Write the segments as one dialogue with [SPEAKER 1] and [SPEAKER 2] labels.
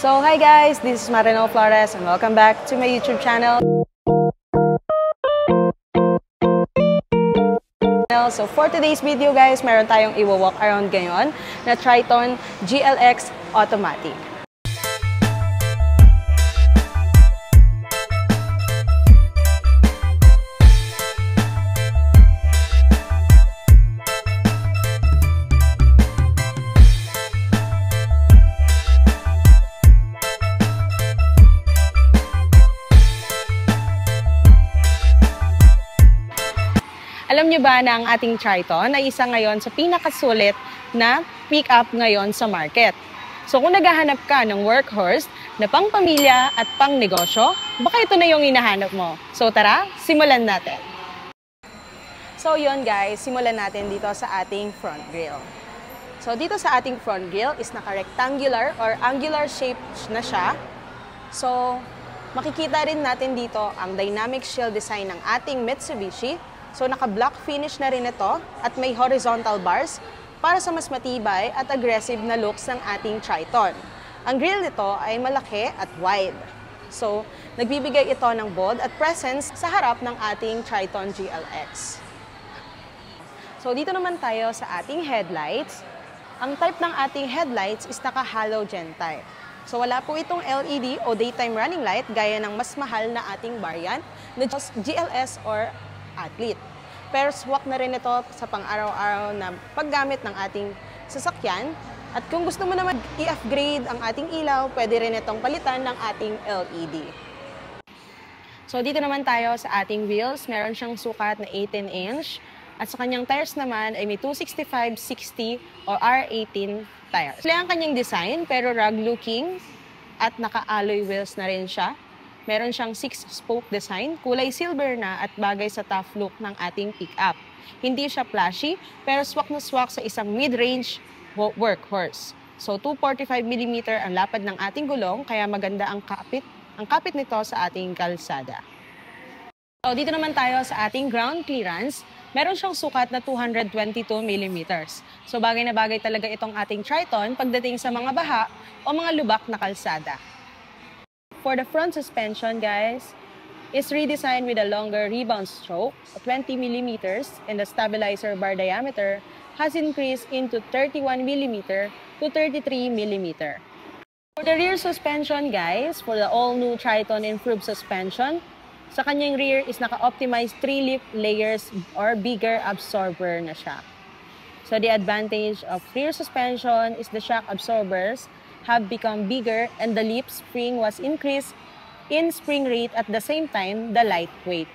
[SPEAKER 1] So hi guys, this is Marino Flores and welcome back to my YouTube channel. So for today's video guys, meron tayong i-walk around ngayon na Triton GLX Automatic. Alam nyo ba na ang ating Triton ay isa ngayon sa pinakasulit na pick-up ngayon sa market? So kung naghahanap ka ng workhorse na pang-pamilya at pang-negosyo, baka ito na yung hinahanap mo. So tara, simulan natin. So yun guys, simulan natin dito sa ating front grille. So dito sa ating front grille is naka-rectangular or angular shape na siya. So makikita rin natin dito ang dynamic shield design ng ating Mitsubishi. So naka-black finish na rin ito at may horizontal bars para sa mas matibay at aggressive na looks ng ating Triton. Ang grille nito ay malaki at wide. So nagbibigay ito ng bold at presence sa harap ng ating Triton GLX. So dito naman tayo sa ating headlights. Ang type ng ating headlights is naka-halogen type. So wala po itong LED o daytime running light gaya ng mas mahal na ating variant na GLS or Athlete. Pero swak na rin ito sa pang-araw-araw na paggamit ng ating sasakyan. At kung gusto mo naman i-upgrade ang ating ilaw, pwede rin itong palitan ng ating LED. So dito naman tayo sa ating wheels. Meron siyang sukat na 18-inch. At sa kanyang tires naman ay may 265/60 o R18 tires. Sila ang kanyang design pero rugged looking at naka-alloy wheels na rin siya. Meron siyang 6-spoke design, kulay silver na at bagay sa tough look ng ating pickup. Hindi siya flashy, pero swak na swak sa isang mid-range workhorse. So 245mm ang lapad ng ating gulong, kaya maganda ang kapit nito sa ating kalsada. So dito naman tayo sa ating ground clearance. Meron siyang sukat na 222mm. So bagay na bagay talaga itong ating Triton pagdating sa mga baha o mga lubak na kalsada. For the front suspension, guys, is redesigned with a longer rebound stroke, 20mm, and the stabilizer bar diameter has increased into 31mm to 33mm. For the rear suspension, guys, for the all-new Triton improved suspension, sa kanyang rear is naka-optimized 3-lip layers or bigger absorber na siya. So the advantage of rear suspension is the shock absorbers have become bigger and the lip spring was increased in spring rate at the same time the lightweight.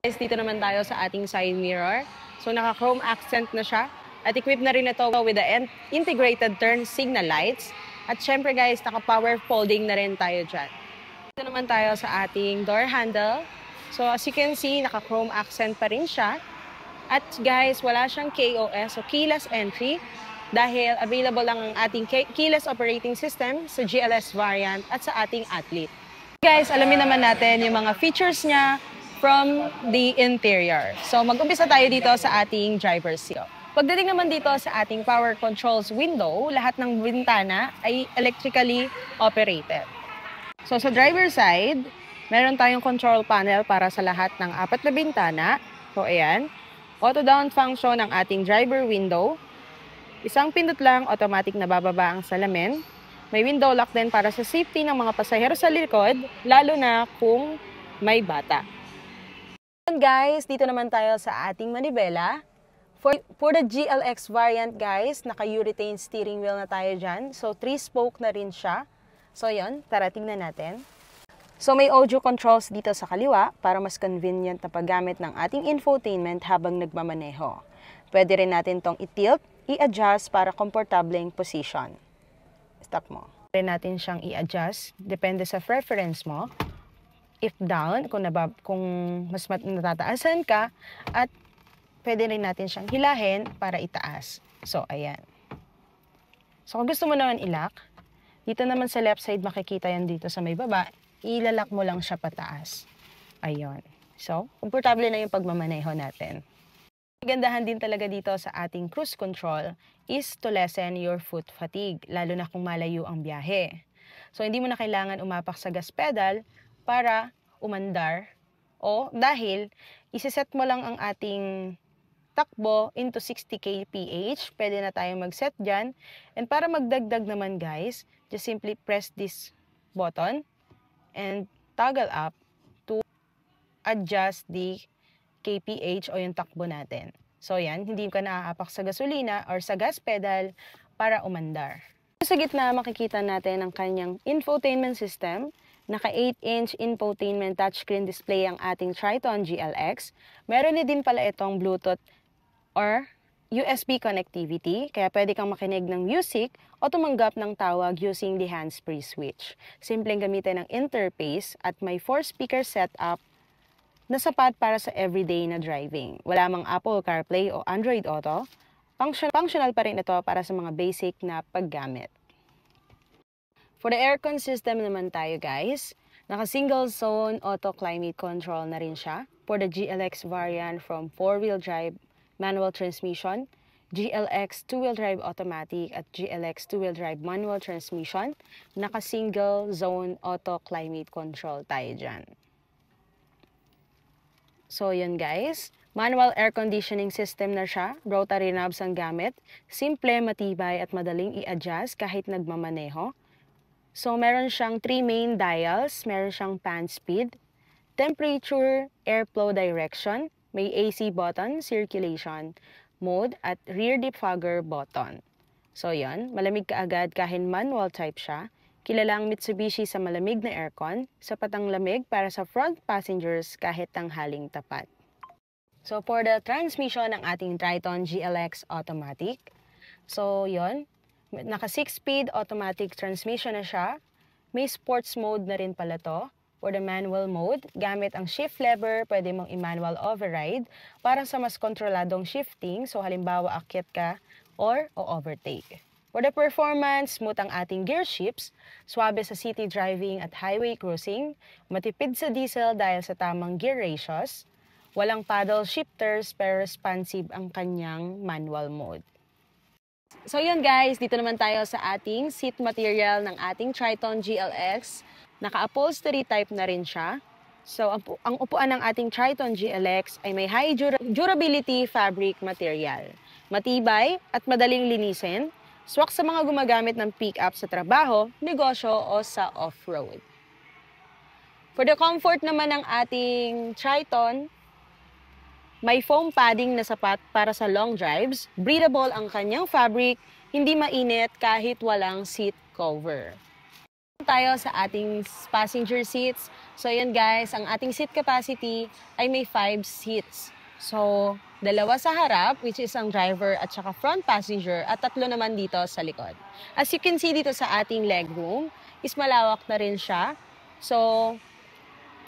[SPEAKER 1] Guys, dito naman tayo sa ating side mirror. So naka-chrome accent na siya at equipped na rin ito with the integrated turn signal lights. At syempre guys, naka-power folding na rin tayo dyan. Dito naman tayo sa ating door handle. So as you can see, naka-chrome accent pa rin siya. At guys, wala siyang KOS o keyless entry, dahil available lang ang ating keyless operating system sa GLS variant at sa ating Athlete. Guys, alamin naman natin yung mga features niya from the interior. So mag-umpisa tayo dito sa ating driver's seat. Pagdating naman dito sa ating power controls window, lahat ng bintana ay electrically operated. So sa driver's side, meron tayong control panel para sa lahat ng 4 na bintana. So ayan, auto down function ng ating driver window. Isang pindot lang, automatic na bababa ang salamin. May window lock din para sa safety ng mga pasahero sa likod, lalo na kung may bata. And guys, dito naman tayo sa ating manibela. For the GLX variant guys, naka-urethane steering wheel na tayo dyan. So 3-spoke na rin siya. So yun, tara tingnan natin. So may audio controls dito sa kaliwa para mas convenient na paggamit ng ating infotainment habang nagmamaneho. Pwede rin natin tong i-tilt, i-adjust para komportableng position. Stop mo. Pwede natin siyang i-adjust, depende sa preference mo. If down, kung mas natataasan ka, at pwede rin natin siyang hilahin para itaas. So, ayan. So, kung gusto mo naman i-lock, dito naman sa left side makikita yan dito sa may baba, ilalak mo lang siya pataas. Ayun. So, komportable na yung pagmamaneho natin. Kagandahan din talaga dito sa ating cruise control is to lessen your foot fatigue, lalo na kung malayo ang biyahe. So, hindi mo na kailangan umapak sa gas pedal para umandar o dahil isiset mo lang ang ating takbo into 60 kph, pwede na tayong mag-set dyan. And para magdagdag naman guys, just simply press this button and toggle up to adjust the kph o yung takbo natin. So yan, hindi ka naaapak sa gasolina or sa gas pedal para umandar. Sa gitna, makikita natin ang kanyang infotainment system. Naka 8-inch infotainment touchscreen display ang ating Triton GLX. Meron din pala itong Bluetooth or USB connectivity, kaya pwede kang makinig ng music o tumanggap ng tawag using the hands-free switch. Simpleng gamitin ng interface at may 4-speaker setup na sapat para sa everyday na driving. Wala mang Apple CarPlay o Android Auto, functional pa rin ito para sa mga basic na paggamit. For the aircon system naman tayo guys, naka single zone auto climate control na rin siya for the GLX variant from 4-wheel drive manual transmission, GLX 2-wheel drive automatic at GLX 2-wheel drive manual transmission, naka single zone auto climate control tayo dyan. So yun guys, manual air conditioning system na siya, rotary knobs ang gamit, simple, matibay at madaling i-adjust kahit nagmamaneho. So meron siyang 3 main dials, meron siyang fan speed, temperature, airflow direction, may AC button, circulation mode at rear defogger button. So yun, malamig kaagad kahit manual type siya. Kilala ang Mitsubishi sa malamig na aircon, sapat ang lamig para sa front passengers kahit tanghaling tapat. So for the transmission ng ating Triton GLX automatic, so yon, naka 6-speed automatic transmission na siya. May sports mode na rin pala to. For the manual mode, gamit ang shift lever, pwede mong i-manual override para sa mas kontroladong shifting. So halimbawa akyat ka or overtake. For the performance, smooth ang ating gear shifts, swabe sa city driving at highway cruising, matipid sa diesel dahil sa tamang gear ratios, walang paddle shifters pero responsive ang kanyang manual mode. So yun guys, dito naman tayo sa ating seat material ng ating Triton GLX. Naka-upholstery type na rin siya. So ang upuan ng ating Triton GLX ay may high durability fabric material. Matibay at madaling linisin. Swak sa mga gumagamit ng pick-up sa trabaho, negosyo o sa off-road. For the comfort naman ng ating Triton, may foam padding na sapat para sa long drives, breathable ang kanyang fabric, hindi mainit kahit walang seat cover. Tayo sa ating passenger seats. So yan guys, ang ating seat capacity ay may 5 seats. So, 2 sa harap, which is ang driver at saka front passenger, at 3 naman dito sa likod. As you can see dito sa ating legroom, is malawak na rin siya. So,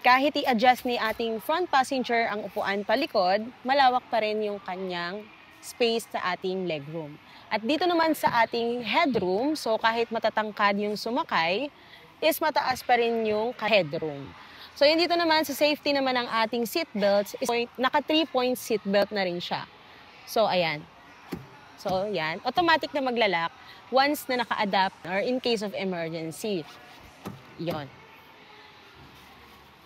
[SPEAKER 1] kahit i-adjust ni ating front passenger ang upuan palikod, malawak pa rin yung kanyang space sa ating legroom. At dito naman sa ating headroom, so kahit matatangkad yung sumakay, is mataas pa rin yung headroom. So yun dito naman sa safety naman ng ating seatbelts, is naka 3-point seatbelt na rin siya. So ayan. So yan, automatic na maglalak once na naka-adapt or in case of emergency. Yon.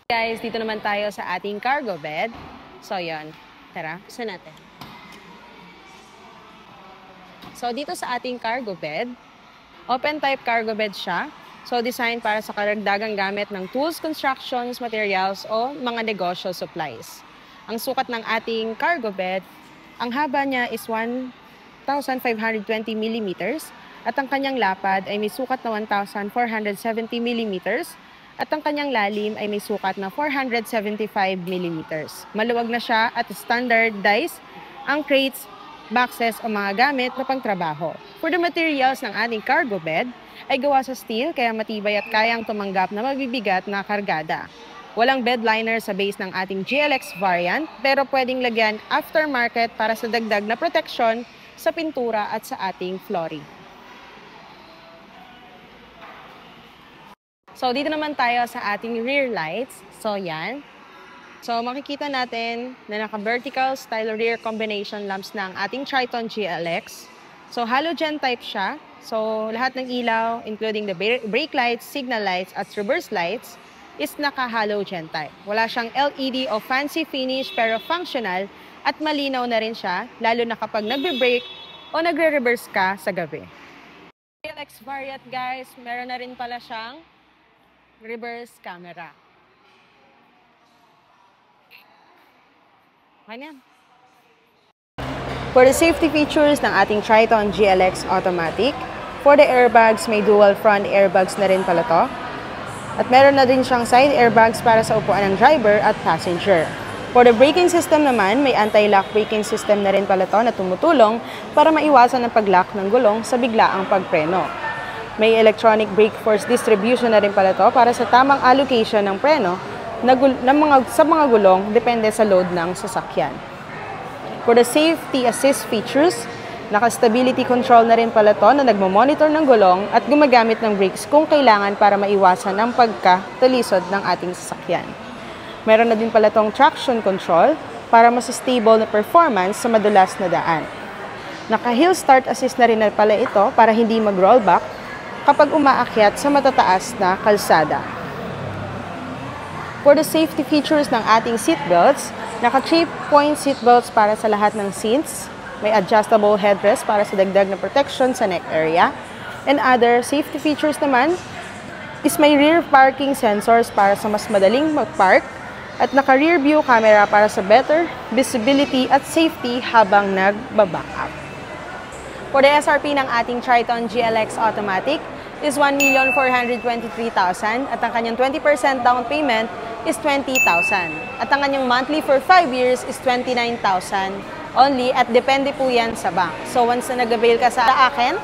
[SPEAKER 1] Guys, dito naman tayo sa ating cargo bed. So yon. Tara, buksan natin. So dito sa ating cargo bed, open type cargo bed siya. So designed para sa karagdagang gamit ng tools, constructions, materials o mga negosyo supplies. Ang sukat ng ating cargo bed, ang haba niya is 1,520 mm at ang kanyang lapad ay may sukat na 1,470 mm at ang kanyang lalim ay may sukat na 475 mm. Maluwag na siya at standardized ang crates, boxes o mga gamit na pangtrabaho. For the materials ng ating cargo bed, ay gawa sa steel kaya matibay at kayang tumanggap na mabibigat na kargada. Walang bed liner sa base ng ating GLX variant pero pwedeng lagyan aftermarket para sa dagdag na proteksyon sa pintura at sa ating flooring. So dito naman tayo sa ating rear lights. So yan. So makikita natin na naka-vertical style rear combination lamps ng ating Triton GLX. So halogen type siya. So lahat ng ilaw, including the brake lights, signal lights, at reverse lights, is naka-halogen type. Wala siyang LED o fancy finish pero functional at malinaw na rin siya, lalo na kapag nagbe-brake o nagre-reverse ka sa gabi. GLX variant guys, meron na rin pala siyang reverse camera. Okay na yan. For the safety features ng ating Triton GLX Automatic, for the airbags, may dual front airbags na rin pala to. At meron na din siyang side airbags para sa upuan ng driver at passenger. For the braking system naman, may anti-lock braking system na rin pala to na tumutulong para maiwasan ang pag-lock ng gulong sa biglaang pagpreno. May electronic brake force distribution na rin pala to para sa tamang allocation ng preno sa mga gulong depende sa load ng sasakyan. For the safety assist features, naka-stability control na rin pala to na nagmo-monitor ng gulong at gumagamit ng brakes kung kailangan para maiwasan ang pagkatalisod ng ating sasakyan. Meron na din pala tong traction control para mas stable na performance sa madulas na daan. Naka-hill start assist na rin na pala ito para hindi mag-rollback kapag umaakyat sa matataas na kalsada. For the safety features ng ating seatbelts, naka 3-point seatbelts para sa lahat ng seats. May adjustable headrest para sa dagdag na protection sa neck area. And other safety features naman is may rear parking sensors para sa mas madaling mag-park at naka-rear view camera para sa better visibility at safety habang nagbaback up. For the SRP ng ating Triton GLX Automatic is 1,423,000 at ang kanyang 20% down payment is 20,000. At ang kanyang monthly for 5 years is 29,000 only at depende po yan sa bank. So once na nag-avail ka sa akin,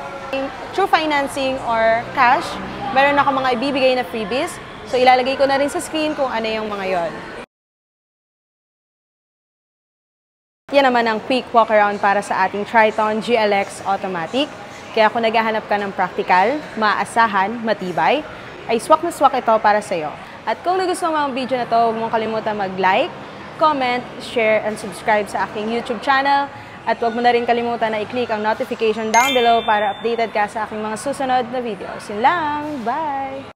[SPEAKER 1] through financing or cash, meron ako mga ibibigay na freebies. So ilalagay ko na rin sa screen kung ano yung mga yon. Yan naman ang quick walk around para sa ating Triton GLX Automatic. Kaya kung naghahanap ka ng practical, maasahan, matibay, ay swak na swak ito para sa iyo. At kung nagustuhan mo ang video na to, huwag mong kalimutan mag-like, comment, share, and subscribe sa aking YouTube channel. At huwag mo na rin kalimutan na i-click ang notification down below para updated ka sa aking mga susunod na videos. Yun lang! Bye!